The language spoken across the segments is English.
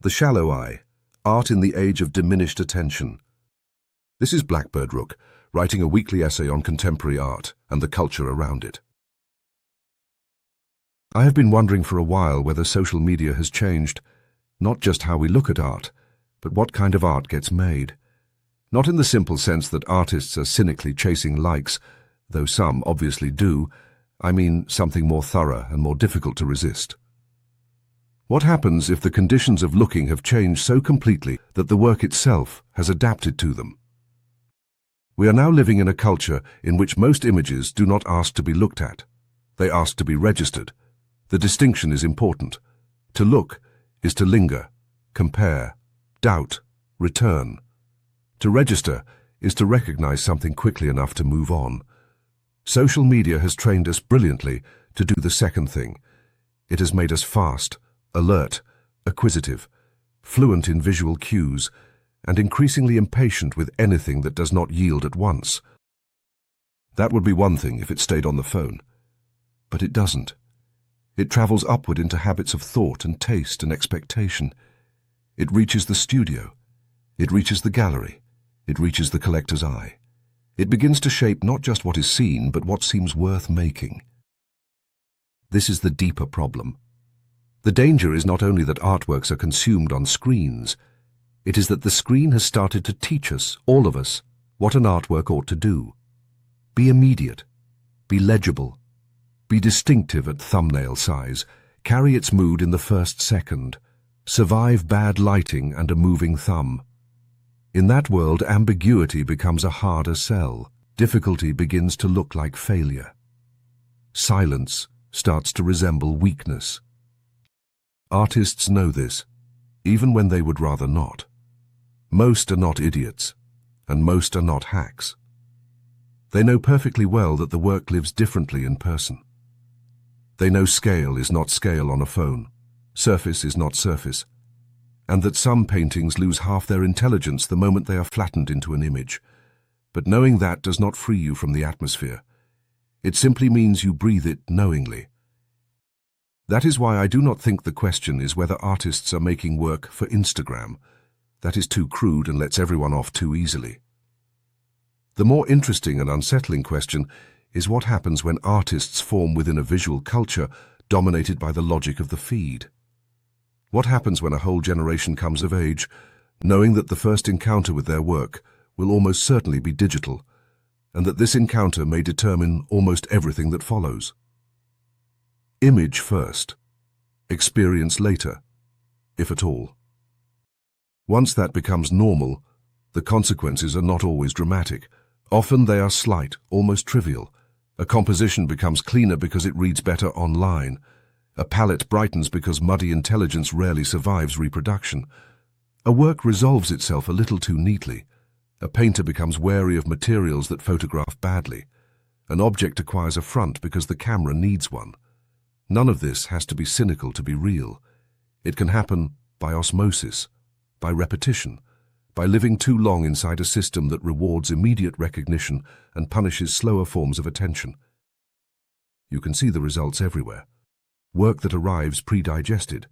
The Shallow Eye, Art in the Age of Diminished Attention. This is Blackbird Rook, writing a weekly essay on contemporary art and the culture around it. I have been wondering for a while whether social media has changed, not just how we look at art, but what kind of art gets made. Not in the simple sense that artists are cynically chasing likes, though some obviously do. I mean something more thorough and more difficult to resist. What happens if the conditions of looking have changed so completely that the work itself has adapted to them? We are now living in a culture in which most images do not ask to be looked at. They ask to be registered. The distinction is important. To look is to linger, compare, doubt, return. To register is to recognize something quickly enough to move on. Social media has trained us brilliantly to do the second thing. It has made us fast, alert, acquisitive, fluent in visual cues, and increasingly impatient with anything that does not yield at once. That would be one thing if it stayed on the phone. But it doesn't. It travels upward into habits of thought and taste and expectation. It reaches the studio. It reaches the gallery. It reaches the collector's eye. It begins to shape not just what is seen, but what seems worth making. This is the deeper problem. The danger is not only that artworks are consumed on screens, it is that the screen has started to teach us, all of us, what an artwork ought to do. Be immediate, be legible, be distinctive at thumbnail size, carry its mood in the first second, survive bad lighting and a moving thumb. In that world, ambiguity becomes a harder sell. Difficulty begins to look like failure. Silence starts to resemble weakness. Artists know this, even when they would rather not. Most are not idiots, and most are not hacks. They know perfectly well that the work lives differently in person. They know scale is not scale on a phone, surface is not surface, and that some paintings lose half their intelligence the moment they are flattened into an image. But knowing that does not free you from the atmosphere. It simply means you breathe it knowingly. That is why I do not think the question is whether artists are making work for Instagram. That is too crude and lets everyone off too easily. The more interesting and unsettling question is what happens when artists form within a visual culture dominated by the logic of the feed. What happens when a whole generation comes of age, knowing that the first encounter with their work will almost certainly be digital, and that this encounter may determine almost everything that follows? Image first, experience later, if at all. Once that becomes normal, the consequences are not always dramatic. Often they are slight, almost trivial. A composition becomes cleaner because it reads better online. A palette brightens because muddy intelligence rarely survives reproduction. A work resolves itself a little too neatly. A painter becomes wary of materials that photograph badly. An object acquires a front because the camera needs one. None of this has to be cynical to be real. It can happen by osmosis, by repetition, by living too long inside a system that rewards immediate recognition and punishes slower forms of attention. You can see the results everywhere. Work that arrives pre-digested.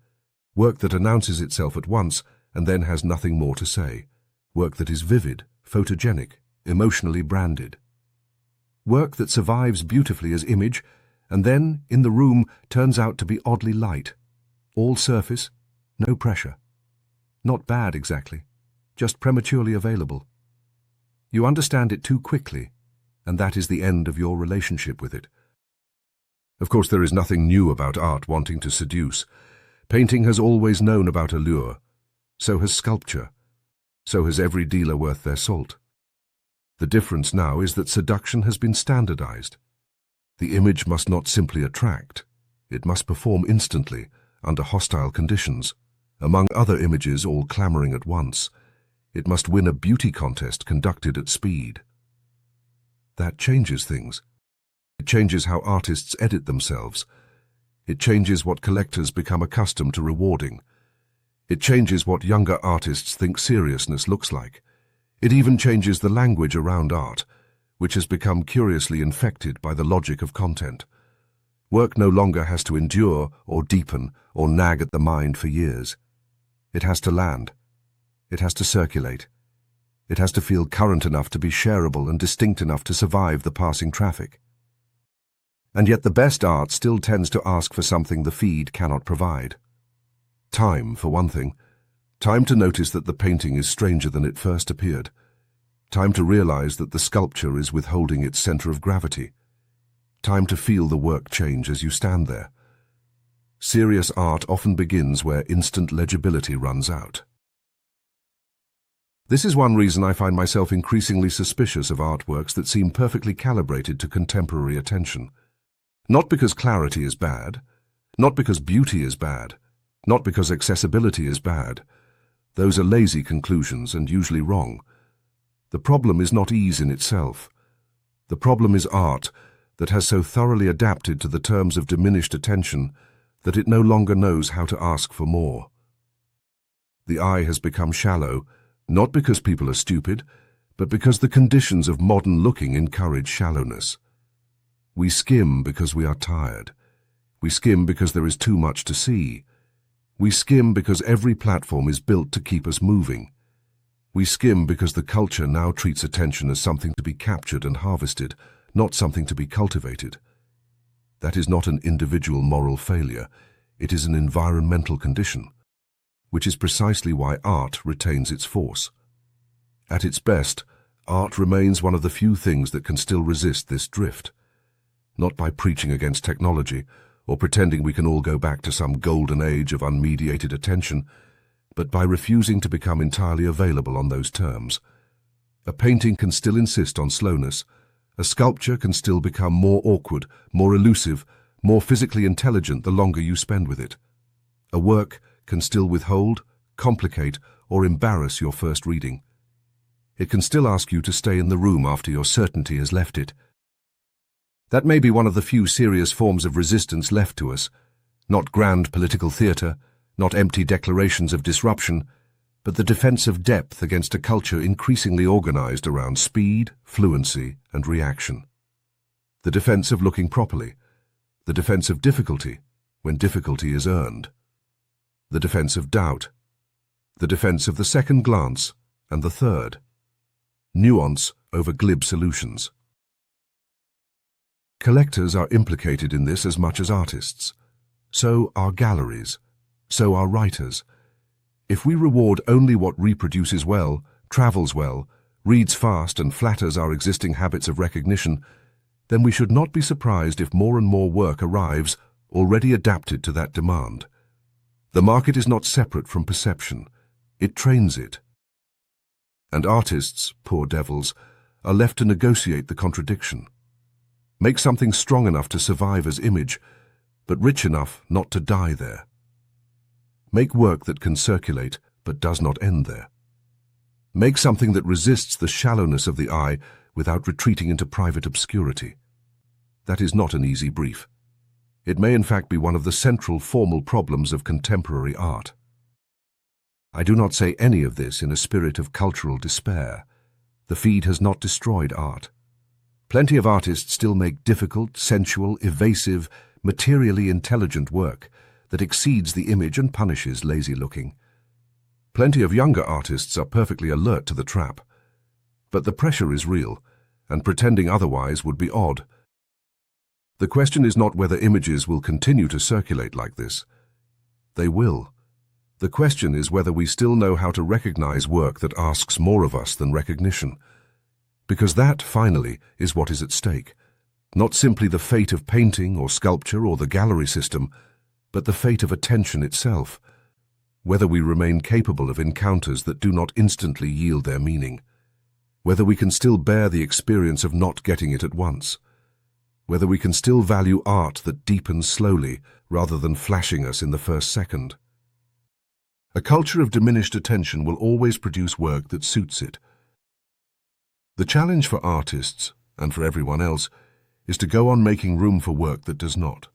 Work that announces itself at once and then has nothing more to say. Work that is vivid, photogenic, emotionally branded. Work that survives beautifully as image and then, in the room, turns out to be oddly light. All surface, no pressure. Not bad exactly, just prematurely available. You understand it too quickly, and that is the end of your relationship with it. Of course, there is nothing new about art wanting to seduce. Painting has always known about allure. So has sculpture. So has every dealer worth their salt. The difference now is that seduction has been standardized. The image must not simply attract. It must perform instantly, under hostile conditions, among other images all clamoring at once. It must win a beauty contest conducted at speed. That changes things. It changes how artists edit themselves. It changes what collectors become accustomed to rewarding. It changes what younger artists think seriousness looks like. It even changes the language around art, which has become curiously infected by the logic of content. Work no longer has to endure or deepen or nag at the mind for years. It has to land. It has to circulate. It has to feel current enough to be shareable and distinct enough to survive the passing traffic. And yet the best art still tends to ask for something the feed cannot provide. Time, for one thing. Time to notice that the painting is stranger than it first appeared. Time to realize that the sculpture is withholding its center of gravity. Time to feel the work change as you stand there. Serious art often begins where instant legibility runs out. This is one reason I find myself increasingly suspicious of artworks that seem perfectly calibrated to contemporary attention. Not because clarity is bad, not because beauty is bad, not because accessibility is bad. Those are lazy conclusions and usually wrong. The problem is not ease in itself. The problem is art that has so thoroughly adapted to the terms of diminished attention that it no longer knows how to ask for more. The eye has become shallow, not because people are stupid, but because the conditions of modern looking encourage shallowness. We skim because we are tired. We skim because there is too much to see. We skim because every platform is built to keep us moving. We skim because the culture now treats attention as something to be captured and harvested, not something to be cultivated. That is not an individual moral failure. It is an environmental condition, which is precisely why art retains its force. At its best, art remains one of the few things that can still resist this drift. Not by preaching against technology or pretending we can all go back to some golden age of unmediated attention, but by refusing to become entirely available on those terms. A painting can still insist on slowness. A sculpture can still become more awkward, more elusive, more physically intelligent the longer you spend with it. A work can still withhold, complicate, or embarrass your first reading. It can still ask you to stay in the room after your certainty has left it. That may be one of the few serious forms of resistance left to us, not grand political theatre, not empty declarations of disruption, but the defense of depth against a culture increasingly organized around speed, fluency, and reaction. The defense of looking properly, the defense of difficulty when difficulty is earned, the defense of doubt, the defense of the second glance and the third, nuance over glib solutions. Collectors are implicated in this as much as artists. So are galleries. So are writers. If we reward only what reproduces well, travels well, reads fast and flatters our existing habits of recognition, then we should not be surprised if more and more work arrives already adapted to that demand. The market is not separate from perception. It trains it. And artists, poor devils, are left to negotiate the contradiction. Make something strong enough to survive as image, but rich enough not to die there. Make work that can circulate, but does not end there. Make something that resists the shallowness of the eye without retreating into private obscurity. That is not an easy brief. It may in fact be one of the central formal problems of contemporary art. I do not say any of this in a spirit of cultural despair. The feed has not destroyed art. Plenty of artists still make difficult, sensual, evasive, materially intelligent work that exceeds the image and punishes lazy looking. Plenty of younger artists are perfectly alert to the trap. But the pressure is real, and pretending otherwise would be odd. The question is not whether images will continue to circulate like this. They will. The question is whether we still know how to recognize work that asks more of us than recognition. Because that, finally, is what is at stake. Not simply the fate of painting or sculpture or the gallery system, but the fate of attention itself. Whether we remain capable of encounters that do not instantly yield their meaning. Whether we can still bear the experience of not getting it at once. Whether we can still value art that deepens slowly rather than flashing us in the first second. A culture of diminished attention will always produce work that suits it. The challenge for artists, and for everyone else, is to go on making room for work that does not.